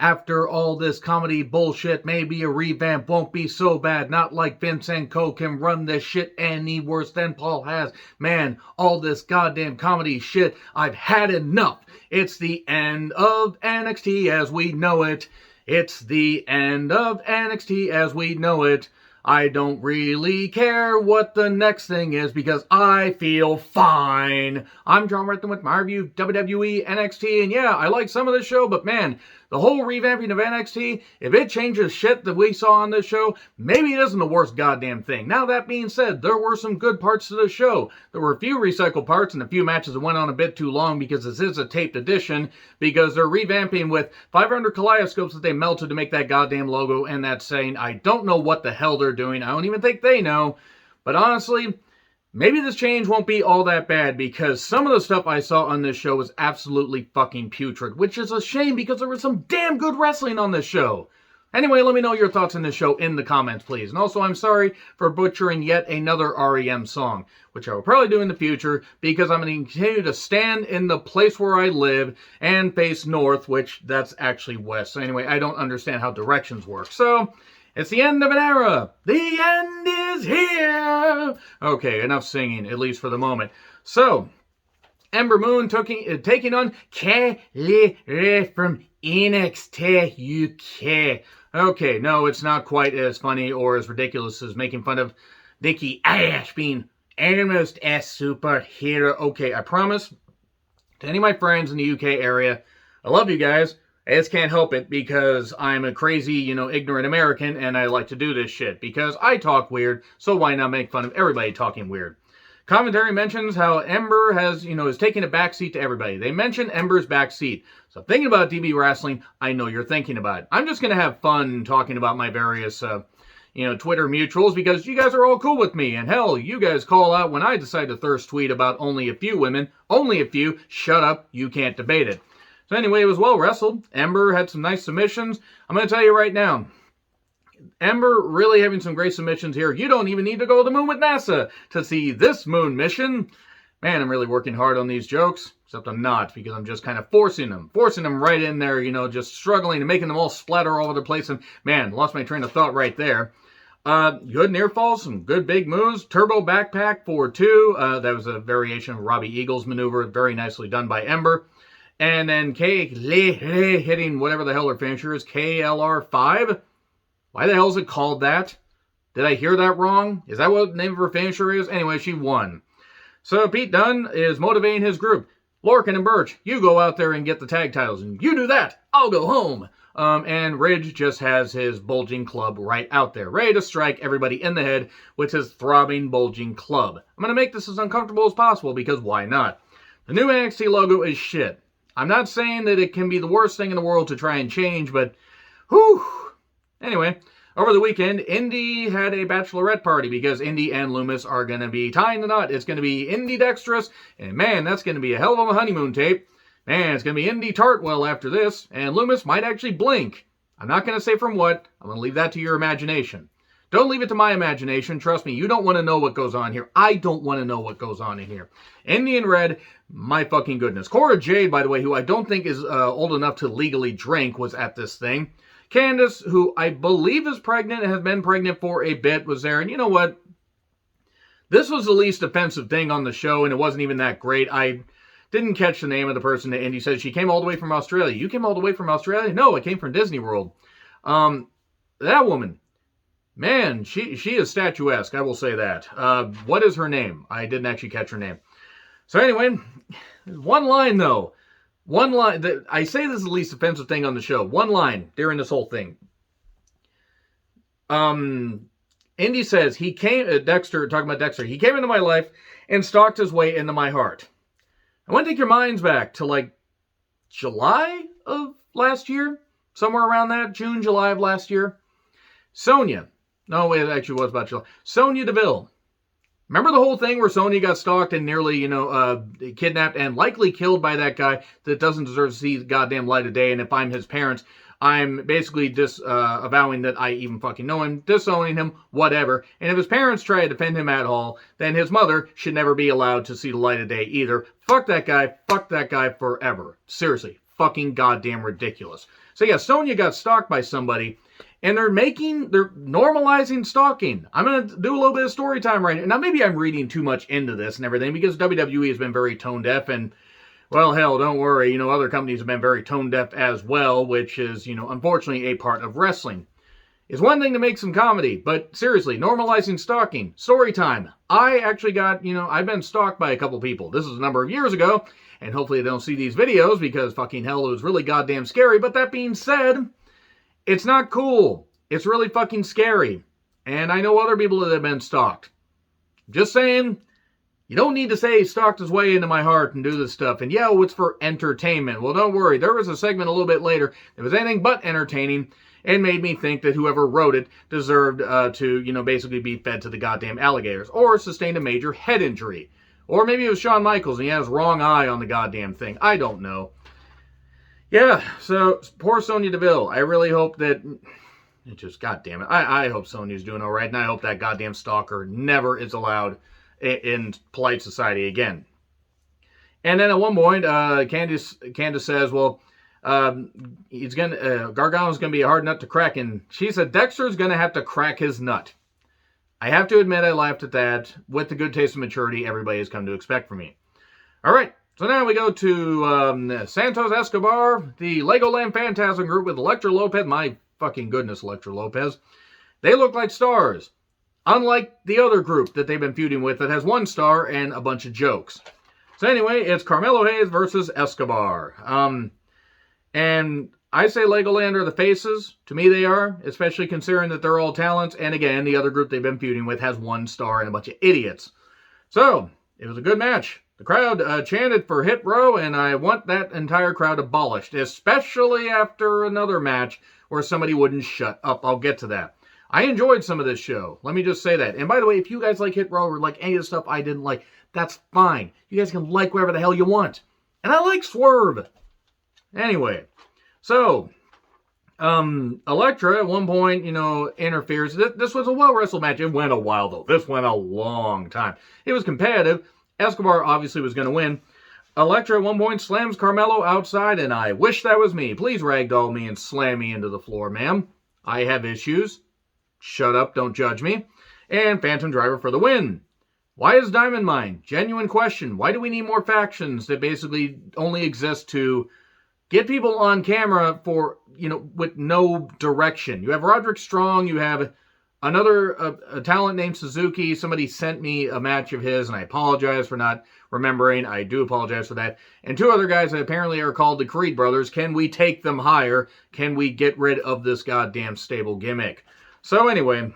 After all this comedy bullshit, maybe a revamp won't be so bad. Not like Vince and Co. can run this shit any worse than Paul has. Man, all this goddamn comedy shit, I've had enough. It's the end of NXT as we know it. It's the end of NXT as we know it. I don't really care what the next thing is because I feel fine. I'm John Redden with my review of WWE NXT, and yeah, I like some of this show, but man, the whole revamping of NXT, if it changes shit that we saw on this show, maybe it isn't the worst goddamn thing. Now, that being said, there were some good parts to the show. There were a few recycled parts and a few matches that went on a bit too long because this is a taped edition, because they're revamping with 500 kaleidoscopes that they melted to make that goddamn logo and that saying. I don't know what the hell they're doing. I don't even think they know. But honestly, maybe this change won't be all that bad because some of the stuff I saw on this show was absolutely fucking putrid, which is a shame because there was some damn good wrestling on this show. Anyway, let me know your thoughts on this show in the comments, please. And also, I'm sorry for butchering yet another REM song, which I will probably do in the future because I'm going to continue to stand in the place where I live and face north, which that's actually west. So anyway, I don't understand how directions work. So, it's the end of an era. The end is here. Okay, enough singing, at least for the moment. So, Ember Moon taking on Kelly from NXT UK. Okay, no, it's not quite as funny or as ridiculous as making fun of Nikki Ash being almost a superhero. Okay, I promise to any of my friends in the UK area, I love you guys. I just can't help it because I'm a crazy, ignorant American and I like to do this shit because I talk weird, so why not make fun of everybody talking weird? Commentary mentions how Ember is taking a backseat to everybody. They mention Ember's backseat. So thinking about DB Wrestling, I know you're thinking about it. I'm just going to have fun talking about my various, Twitter mutuals because you guys are all cool with me. And hell, you guys call out when I decide to thirst tweet about only a few women. Only a few. Shut up. You can't debate it. So anyway, it was well wrestled. Ember had some nice submissions. I'm going to tell you right now, Ember really having some great submissions here. You don't even need to go to the moon with NASA to see this moon mission. Man, I'm really working hard on these jokes, except I'm not because I'm just kind of forcing them right in there, just struggling and making them all splatter all over the place. And man, lost my train of thought right there. Good near falls, some good big moves. Turbo backpack for 2. That was a variation of Robbie Eagle's maneuver, very nicely done by Ember. And then hitting whatever the hell her finisher is, KLR5. Why the hell is it called that? Did I hear that wrong? Is that what the name of her finisher is? Anyway, she won. So Pete Dunne is motivating his group. Lorcan and Birch, you go out there and get the tag titles. And you do that. I'll go home. And Ridge just has his bulging club right out there, ready to strike everybody in the head with his throbbing, bulging club. I'm going to make this as uncomfortable as possible because why not? The new NXT logo is shit. I'm not saying that it can be the worst thing in the world to try and change, but whew. Anyway, over the weekend, Indy had a bachelorette party because Indy and Loomis are going to be tying the knot. It's going to be Indy Dexterous, and man, that's going to be a hell of a honeymoon tape. Man, it's going to be Indy Tartwell after this, and Loomis might actually blink. I'm not going to say from what. I'm going to leave that to your imagination. Don't leave it to my imagination. Trust me, you don't want to know what goes on here. I don't want to know what goes on in here. Indian Red, my fucking goodness. Cora Jade, by the way, who I don't think is old enough to legally drink, was at this thing. Candice, who I believe is pregnant and has been pregnant for a bit, was there. And you know what? This was the least offensive thing on the show, and it wasn't even that great. I didn't catch the name of the person that Indy said she came all the way from Australia. You came all the way from Australia? No, I came from Disney World. That woman. Man, she is statuesque, I will say that. What is her name? I didn't actually catch her name. So anyway, one line though. One line. I say this is the least offensive thing on the show. One line during this whole thing. Indy says, Dexter, talking about Dexter, he came into my life and stalked his way into my heart. I want to take your minds back to like July of last year. Somewhere around that, June, July of last year. Sonya. No, it actually was about July. Sonya Deville. Remember the whole thing where Sonya got stalked and nearly, kidnapped and likely killed by that guy that doesn't deserve to see the goddamn light of day? And if I'm his parents, I'm basically avowing that I even fucking know him, disowning him, whatever. And if his parents try to defend him at all, then his mother should never be allowed to see the light of day either. Fuck that guy forever. Seriously. fucking goddamn ridiculous. So yeah, Sonya got stalked by somebody, and they're normalizing stalking. I'm going to do a little bit of story time right now. Now, maybe I'm reading too much into this and everything, because WWE has been very tone deaf, and, well, hell, don't worry, other companies have been very tone deaf as well, which is, unfortunately a part of wrestling. It's one thing to make some comedy, but seriously, normalizing stalking. Story time. I actually got, I've been stalked by a couple people. This was a number of years ago, and hopefully they don't see these videos, because fucking hell, it was really goddamn scary. But that being said, it's not cool. It's really fucking scary. And I know other people that have been stalked. Just saying, you don't need to say stalked his way into my heart and do this stuff. And yeah, it's for entertainment. Well, don't worry. There was a segment a little bit later that was anything but entertaining, and made me think that whoever wrote it deserved to, basically be fed to the goddamn alligators, or sustained a major head injury. Or maybe it was Shawn Michaels and he had his wrong eye on the goddamn thing. I don't know. Yeah, so poor Sonya Deville. I really hope that, goddamn it. I hope Sonya's doing all right, and I hope that goddamn stalker never is allowed in polite society again. And then at one point, Candice says, well, Gargano's gonna be a hard nut to crack, and she said Dexter's gonna have to crack his nut. I have to admit I laughed at that, with the good taste and maturity everybody has come to expect from me. Alright, so now we go to Santos Escobar, the Legoland Phantasm group with Elektra Lopez. My fucking goodness, Elektra Lopez. They look like stars, unlike the other group that they've been feuding with that has one star and a bunch of jokes. So anyway, it's Carmelo Hayes versus Escobar. And I say Legoland are the faces. To me, they are, especially considering that they're all talents. And again, the other group they've been feuding with has one star and a bunch of idiots. So, it was a good match. The crowd chanted for Hit Row, and I want that entire crowd abolished, especially after another match where somebody wouldn't shut up. I'll get to that. I enjoyed some of this show. Let me just say that. And by the way, if you guys like Hit Row or like any of the stuff I didn't like, that's fine. You guys can like whatever the hell you want. And I like Swerve. Anyway, so, Elektra at one point, interferes. This was a well-wrestled match. It went a while, though. This went a long time. It was competitive. Escobar obviously was going to win. Elektra at one point slams Carmelo outside, and I wish that was me. Please ragdoll me and slam me into the floor, ma'am. I have issues. Shut up, don't judge me. And Phantom Driver for the win. Why is Diamond Mine? Genuine question. Why do we need more factions that basically only exist to get people on camera for, with no direction? You have Roderick Strong, you have another a talent named Suzuki. Somebody sent me a match of his, and I apologize for not remembering. I do apologize for that. And two other guys that apparently are called the Creed Brothers. Can we take them higher? Can we get rid of this goddamn stable gimmick? So anyway,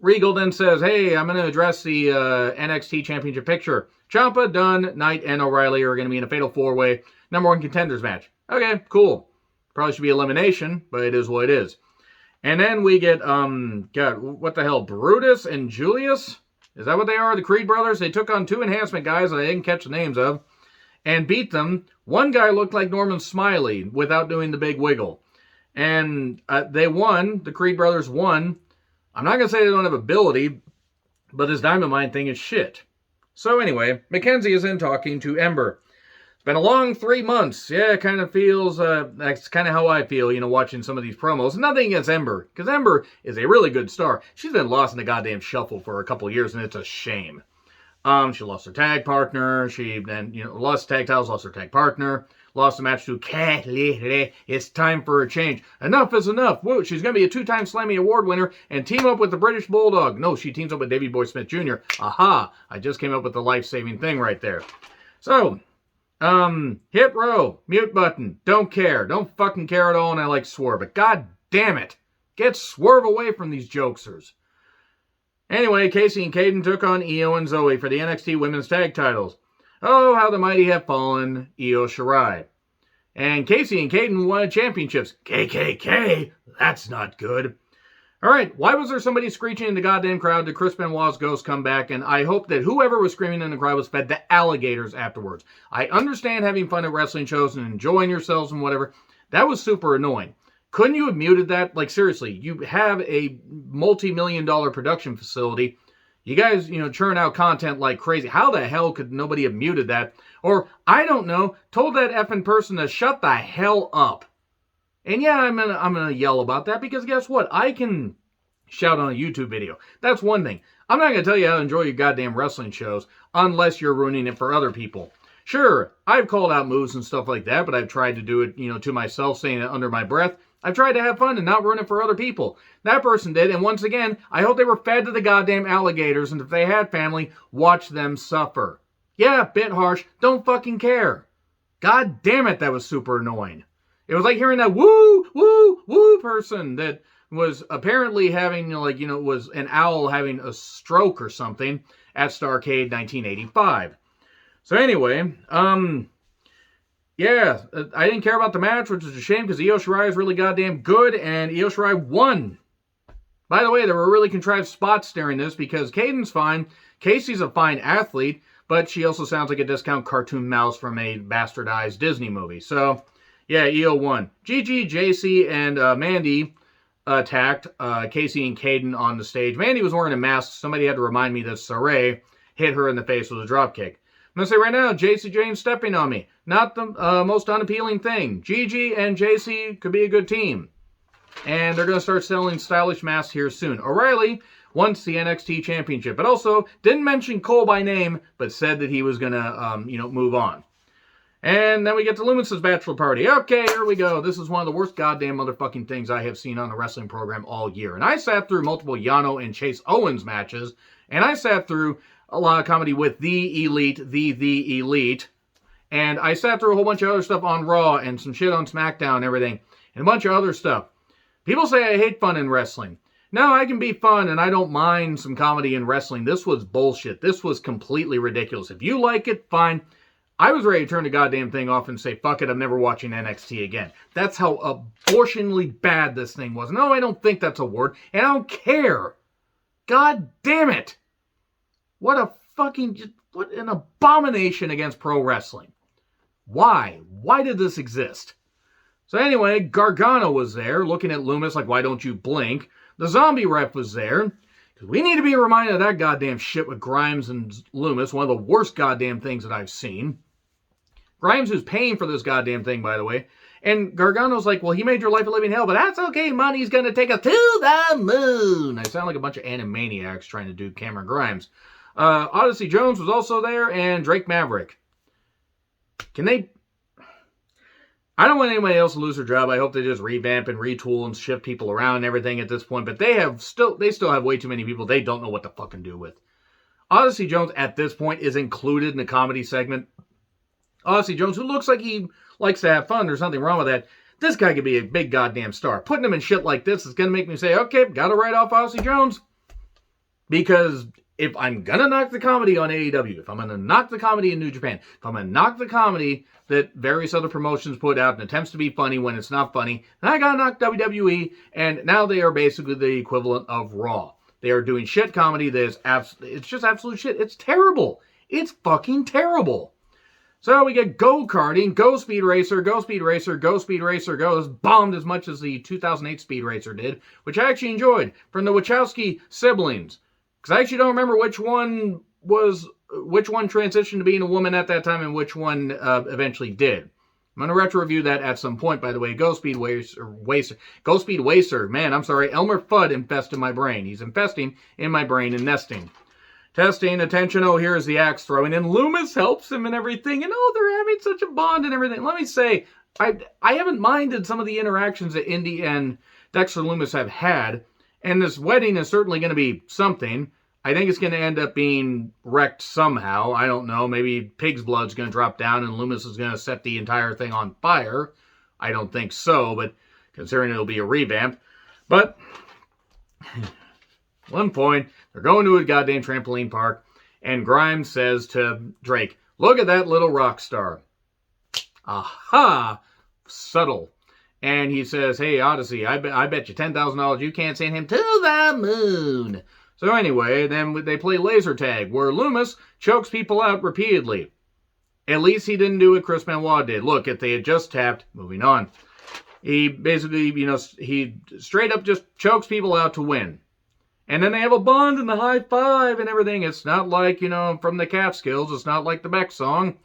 Regal then says, hey, I'm going to address the NXT Championship picture. Ciampa, Dunn, Knight, and O'Reilly are going to be in a fatal four-way #1 contenders match. Okay, cool. Probably should be elimination, but it is what it is. And then we get, God, what the hell, Brutus and Julius? Is that what they are, the Creed brothers? They took on two enhancement guys that I didn't catch the names of and beat them. One guy looked like Norman Smiley without doing the big wiggle. And they won. The Creed brothers won. I'm not going to say they don't have ability, but this Diamond Mine thing is shit. So anyway, Mackenzie is in talking to Ember. It's been a long 3 months. Yeah, it kind of feels, that's kind of how I feel, watching some of these promos. Nothing against Ember, because Ember is a really good star. She's been lost in the goddamn shuffle for a couple of years, and it's a shame. She lost her tag partner. She then, lost tag titles, lost her tag partner. Lost a match to Cat Lele. It's time for a change. Enough is enough. Woo, she's going to be a 2-time Slammy Award winner and team up with the British Bulldog. No, she teams up with Davey Boy Smith Jr. Aha, I just came up with the life-saving thing right there. So, hit row, mute button, don't care. Don't fucking care at all, and I like Swerve. But god damn it, get Swerve away from these jokesters. Anyway, Casey and Caden took on Io and Zoe for the NXT Women's Tag Titles. Oh, how the mighty have fallen, Io Shirai. And Casey and Caden won championships. KKK, that's not good. Alright, why was there somebody screeching in the goddamn crowd to Chris Benoit's ghost come back? And I hope that whoever was screaming in the crowd was fed the alligators afterwards. I understand having fun at wrestling shows and enjoying yourselves and whatever. That was super annoying. Couldn't you have muted that? Like, seriously, you have a multi-million-dollar production facility. You guys, churn out content like crazy. How the hell could nobody have muted that? Or, I don't know, told that effing person to shut the hell up. And yeah, I'm gonna yell about that because guess what? I can shout on a YouTube video. That's one thing. I'm not gonna tell you how to enjoy your goddamn wrestling shows unless you're ruining it for other people. Sure, I've called out moves and stuff like that, but I've tried to do it, to myself, saying it under my breath. I've tried to have fun and not ruin it for other people. That person did, and once again, I hope they were fed to the goddamn alligators, and if they had family, watch them suffer. Yeah, bit harsh, don't fucking care. God damn it, that was super annoying. It was like hearing that woo, woo, woo person that was apparently having, was an owl having a stroke or something at Starrcade 1985. So anyway, yeah, I didn't care about the match, which is a shame because Io Shirai is really goddamn good, and Io Shirai won. By the way, there were really contrived spots during this because Caden's fine, Casey's a fine athlete, but she also sounds like a discount cartoon mouse from a bastardized Disney movie. So, yeah, Io won. Gigi, JC, and Mandy attacked Casey and Caden on the stage. Mandy was wearing a mask. Somebody had to remind me that Saray hit her in the face with a dropkick. I'm going to say right now, JC James stepping on me. Not the most unappealing thing. Gigi and JC could be a good team. And they're going to start selling stylish masks here soon. O'Reilly wants the NXT Championship, but also didn't mention Cole by name, but said that he was going to, move on. And then we get to Loomis's bachelor party. Okay, here we go. This is one of the worst goddamn motherfucking things I have seen on a wrestling program all year. And I sat through multiple Yano and Chase Owens matches, and I sat through a lot of comedy with the Elite, the Elite. And I sat through a whole bunch of other stuff on Raw and some shit on SmackDown and everything. And a bunch of other stuff. People say I hate fun in wrestling. No, I can be fun and I don't mind some comedy in wrestling. This was bullshit. This was completely ridiculous. If you like it, fine. I was ready to turn the goddamn thing off and say, fuck it, I'm never watching NXT again. That's how abortionally bad this thing was. No, I don't think that's a word. And I don't care. God damn it. What an abomination against pro wrestling. Why? Why did this exist? So anyway, Gargano was there, looking at Loomis like, why don't you blink? The zombie ref was there. We need to be reminded of that goddamn shit with Grimes and Loomis, one of the worst goddamn things that I've seen. Grimes is paying for this goddamn thing, by the way. And Gargano's like, well, he made your life a living hell, but that's okay, money's gonna take us to the moon. I sound like a bunch of animaniacs trying to do Cameron Grimes. Odyssey Jones was also there, and Drake Maverick. I don't want anybody else to lose their job. I hope they just revamp and retool and shift people around and everything at this point, but they still have way too many people they don't know what to fucking do with. Odyssey Jones at this point is included in the comedy segment. Odyssey Jones, who looks like he likes to have fun, there's nothing wrong with that. This guy could be a big goddamn star. Putting him in shit like this is going to make me say, okay, gotta write off Odyssey Jones. Because if I'm going to knock the comedy on AEW, if I'm going to knock the comedy in New Japan, if I'm going to knock the comedy that various other promotions put out and attempts to be funny when it's not funny, then I got to knock WWE, and now they are basically the equivalent of Raw. They are doing shit comedy that is it's just absolute shit. It's terrible. It's fucking terrible. So we get go-karting, Go Speed Racer, Go Speed Racer, Go Speed Racer Goes, bombed as much as the 2008 Speed Racer did, which I actually enjoyed, from the Wachowski siblings. Because I actually don't remember which one transitioned to being a woman at that time and which one eventually did. I'm going to retro-review that at some point, by the way. Go Speed Racer. Man, I'm sorry. Elmer Fudd infested my brain. He's infesting in my brain and nesting. Testing, attention, oh, here's the axe throwing, and Loomis helps him and everything, and oh, they're having such a bond and everything. Let me say, I haven't minded some of the interactions that Indy and Dexter Loomis have had, and this wedding is certainly going to be something. I think it's going to end up being wrecked somehow. I don't know. Maybe Pig's blood's going to drop down and Loomis is going to set the entire thing on fire. I don't think so, but considering it'll be a revamp. But one point, they're going to a goddamn trampoline park, and Grimes says to Drake, look at that little rock star. Aha! Subtle. And he says, hey, Odyssey, I bet you $10,000 you can't send him to the moon. So anyway, then they play laser tag, where Loomis chokes people out repeatedly. At least he didn't do what Chris Benoit did. Look, if they had just tapped, moving on. He basically, he straight up just chokes people out to win. And then they have a bond and the high five and everything. It's not like, from the Catskills. It's not like the Beck song.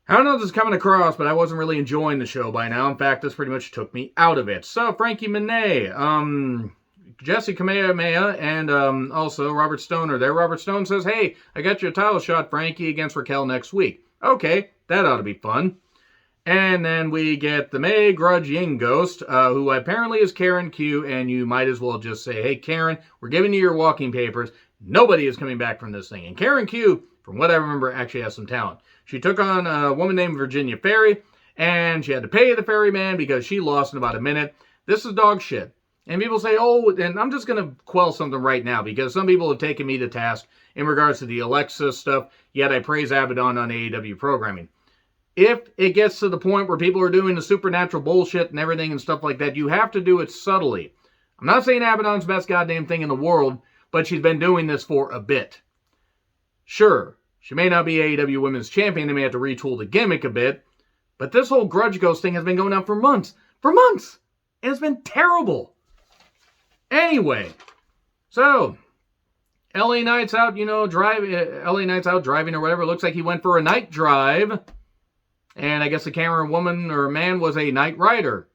I don't know if this is coming across, but I wasn't really enjoying the show by now. In fact, this pretty much took me out of it. So, Frankie Monet, Jesse Kamehameha, and also Robert Stone are there. Robert Stone says, hey, I got you a title shot, Frankie, against Raquel next week. Okay, that ought to be fun. And then we get the May Grudge Ying Ghost, who apparently is Karen Q, and you might as well just say, hey, Karen, we're giving you your walking papers. Nobody is coming back from this thing. And Karen Q, from what I remember, actually has some talent. She took on a woman named Virginia Ferry, and she had to pay the ferryman because she lost in about a minute. This is dog shit. And people say, oh, and I'm just going to quell something right now because some people have taken me to task in regards to the Alexa stuff, yet I praise Abaddon on AEW programming. If it gets to the point where people are doing the supernatural bullshit and everything and stuff like that, you have to do it subtly. I'm not saying Abaddon's the best goddamn thing in the world, but she's been doing this for a bit. Sure, she may not be AEW Women's Champion. They may have to retool the gimmick a bit. But this whole Grudge Ghost thing has been going on for months. For months! And it's been terrible. Anyway, so LA Knight's out, LA Knight's out driving or whatever. It looks like he went for a night drive. And I guess the camera woman or man was a night rider.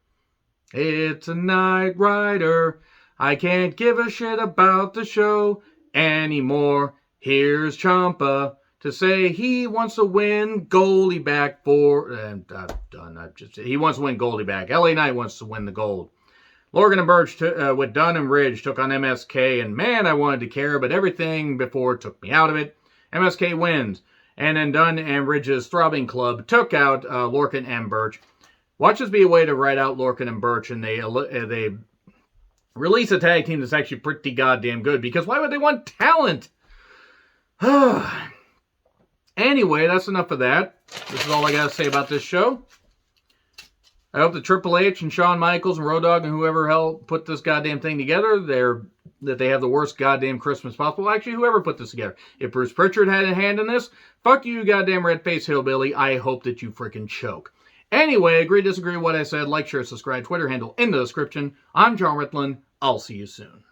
It's a night rider. I can't give a shit about the show anymore. Here's Ciampa to say he wants to win Goldie back for... he wants to win Goldie back. LA Knight wants to win the gold. Lorcan and Birch with Dunn and Ridge took on MSK. And man, I wanted to care, but everything before took me out of it. MSK wins. And then Dunn and Ridge's Throbbing Club took out Lorcan and Birch. Watch this be a way to write out Lorcan and Birch, and they release a tag team that's actually pretty goddamn good. Because why would they want talent? Anyway, that's enough of that. This is all I got to say about this show. I hope that Triple H and Shawn Michaels and Road Dogg and whoever helped put this goddamn thing together, that they have the worst goddamn Christmas possible. Actually, whoever put this together. If Bruce Pritchard had a hand in this, fuck you, goddamn red-faced hillbilly. I hope that you freaking choke. Anyway, agree, disagree with what I said. Like, share, subscribe, Twitter handle in the description. I'm John Ritlin. I'll see you soon.